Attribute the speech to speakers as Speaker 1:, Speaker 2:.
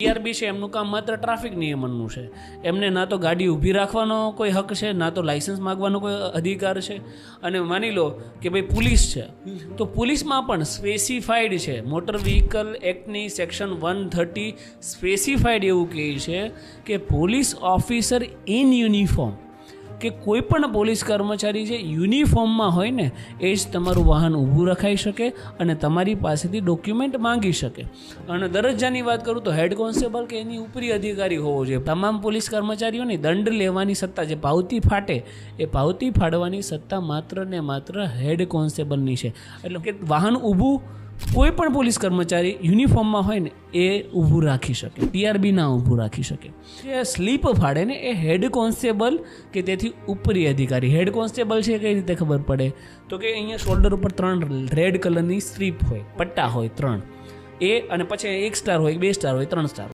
Speaker 1: TRB છે એમનું કામ માત્ર ટ્રાફિક નિયમનનું છે. એમને ના તો ગાડી ઊભી રાખવાનો કોઈ હક છે, ના તો લાઇસન્સ માગવાનો કોઈ અધિકાર છે. અને માની લો કે ભાઈ પોલીસ છે, તો પોલીસમાં પણ સ્પેસિફાઈડ છે, મોટર વ્હીકલ એક્ટની સેક્શન 130 સ્પેસિફાઈડ એવું કહે છે કે પોલીસ ઓફિસર ઇન યુનિફોર્મ, કે કોઈ પણ પોલીસ કર્મચારી જે યુનિફોર્મમાં હોય ને એ જ તમારું વાહન ઊભું રખાઈ શકે અને તમારી પાસેથી ડોક્યુમેન્ટ માંગી શકે. અને દરજ્જાની વાત કરું તો હેડ કોન્સ્ટેબલ કે એની ઉપરી અધિકારી હોવો જોઈએ. તમામ પોલીસ કર્મચારીઓની દંડ લેવાની સત્તા, જે પાવતી ફાટે એ પાવતી ફાડવાની સત્તા માત્ર ને માત્ર હેડ કોન્સ્ટેબલની છે. એટલે કે વાહન ઊભું કોઈ પણ પોલીસ કર્મચારી યુનિફોર્મમાં હોય ને એ ઊભું રાખી શકે, ટીઆરબી ના ઊભું રાખી શકે. જે સ્લીપ ફાડે ને એ હેડ કોન્સ્ટેબલ કે તેથી ઉપરી અધિકારી. હેડ કોન્સ્ટેબલ છે કઈ રીતે ખબર પડે તો કે અહીંયા શોલ્ડર ઉપર 3 રેડ કલરની સ્ટ્રીપ હોય, પટ્ટા હોય 3, એ અને પછી 1 સ્ટાર હોય, 2 સ્ટાર હોય, 3 સ્ટાર.